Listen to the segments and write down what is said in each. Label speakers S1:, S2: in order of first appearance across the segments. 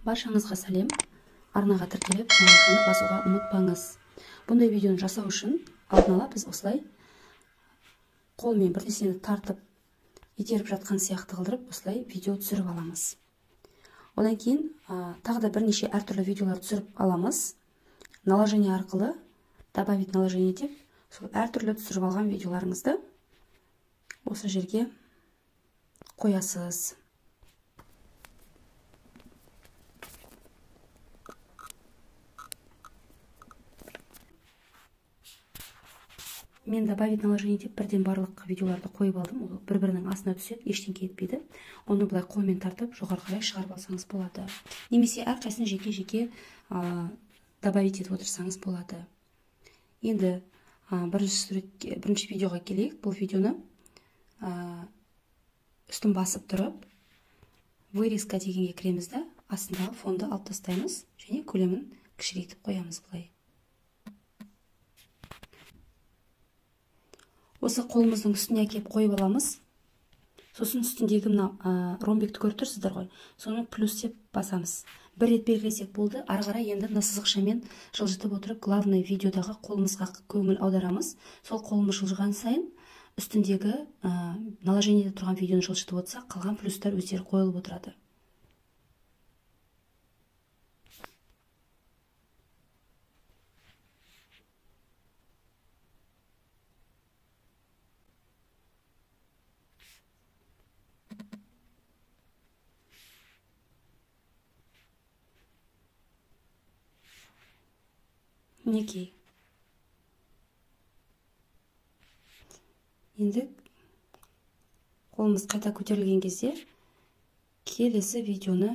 S1: Баршаңызға сәлем. Арнаға тіркеліп, қоңырауды басуға ұмытпаңыз. Бұндай видеоны жасау үшін алдын ала біз осылай қолмен бір нәрсені тартып, итеріп жатқан сияқты қылдырып, осылай видео түсіріп аламыз. Одан кейін тағы да бірнеше әртүрлі видеолар түсіріп аламыз. Наложение арқылы, добавить наложение деп, сол әртүрлі түсіріп алған видеоларыңызды осы жерге қоясыз. Мен добавить наложение деп бірден барлық видеоларды қойып алдым. Ол бір-бірінің астына түседі, ештеңе етпейді. Оны былай қолмен тартып, жоғары қарай шығарып алсаңыз болады. Немесе әрқайсысын жеке-жеке добавить етіп отырсаңыз болады. Енді бірінші видеоға келейік. Бұл видеоны үстін басып тұрып, вырезка дегенге кіреміз да, астындағы фонды алып тастаймыз және көлемін кішірейтіп қоямыз былай. Осы қолымыздың үстіне әкеп қойып аламыз. Сосын үстіндегі ромбекті көріп тұрсыздар ғой. Соны плюс деп басамыз. Бір рет белгілесек болды. Ары қарай енді сызықшамен жылжытып отырып, главный видеодағы қолымызға көңіл аударамыз. Сол қолымыз жылжыған сайын үстіндегі наложениеде тұрған видеоны жылжытып отырсақ, қалған плюстар өздері қойылып отырады. Мінекей. Енді қолымыз қайта көтерілген кезде келесі видеоны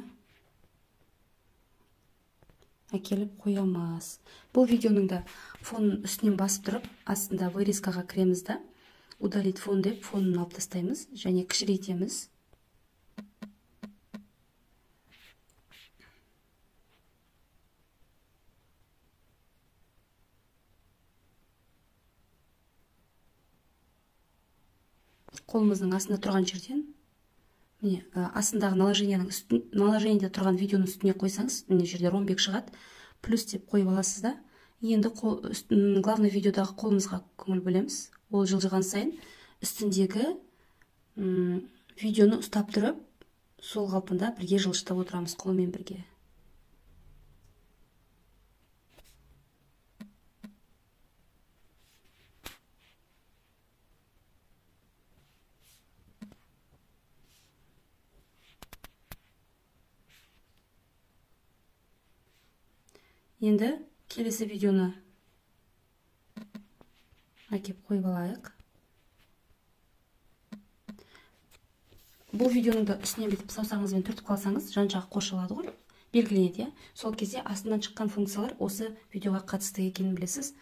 S1: әкеліп қоямыз. Бұл видеоның да фонын үстінен басып тұрып, астында вырезкаға кіреміз да, удалить фон деп фонын алып тастаймыз және кішірейтеміз. Қолымыздың астында тұрған жерден, астындағы наложениеде тұрған видеоның үстіне қойсаңыз, міне жерде ромбек шығады, плюс деп қойып аласыз да. Енді главный видеодағы қолымызға көңіл бөлеміз. Ол жылжыған сайын үстіндегі видеоны ұстап тұрып, сол қалпында бірге жылжытып отырамыз қолмен бірге. Енді келесі видеоны әкеп қойып алайық. Бұл видеоның да үстінен бетіп саусағыңызбен түртіп қалсаңыз, жан-жағы қоршалады ғой, белгіленеді. Сол кезде астынан шыққан функциялар осы видеоға қатысты екенін білесіз.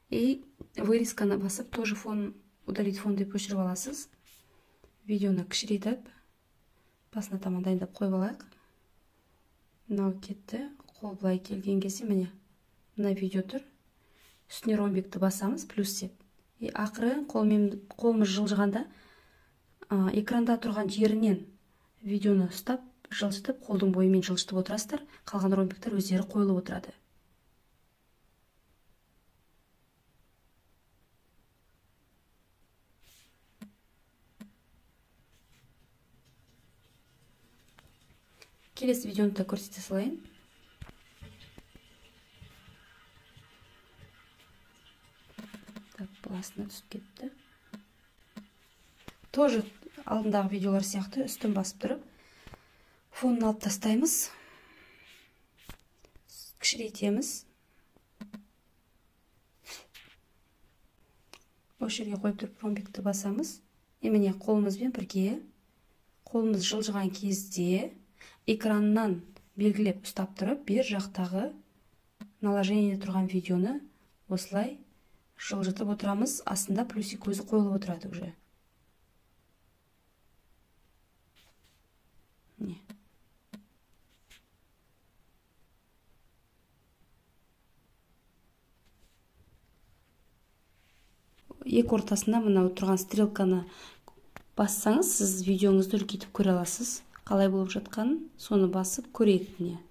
S1: И вырезканы басып, тоже фон, удалить фон деп өшіріп аласыз. Видеоны кішірейтіп, басына таман дайындап қойып алайық. Мынау кетті. Қол былай келген кезде, міне, мына видео тұр. Үстіне ромбекті басамыз, плюс деп. И ақыры қолымыз жылжығанда, экранда тұрған жерінен видеоны ұстап, жылжытып, қолдың бойымен жылжытып отырасыздар. Қалған ромбектер өздері қойылып отырады. Келесі видеоны да көрсете салайын. Астына түсіп кетті. Тоже алдындағы видеолар сияқты үстін басып тұрып, фонын алып тастаймыз, кішірейтеміз. Осы жерге қойып тұрып ромбекті басамыз. Міне қолымызбен бірге, қолымыз жылжыған кезде экраннан белгілеп ұстап тұрып, бер жақтағы наложениеде тұрған видеоны осылай жылжытып отырамыз, астында плюсик көзі қойылып отырады уже. Екі ортасында мынау тұрған стрелканы бассаңыз, сіз видеоңызды үлкейтіп көре аласыз. Қалай болып жатқанын соны басып көрейік міне.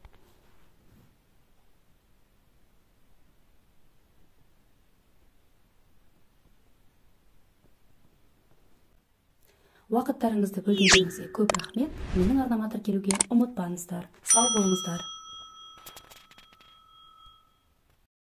S1: Уақыттарыңызды бөлгендеріңізге көп рахмет. Менің арнама тіркелуге ұмытпаңыздар. Сау болыңыздар.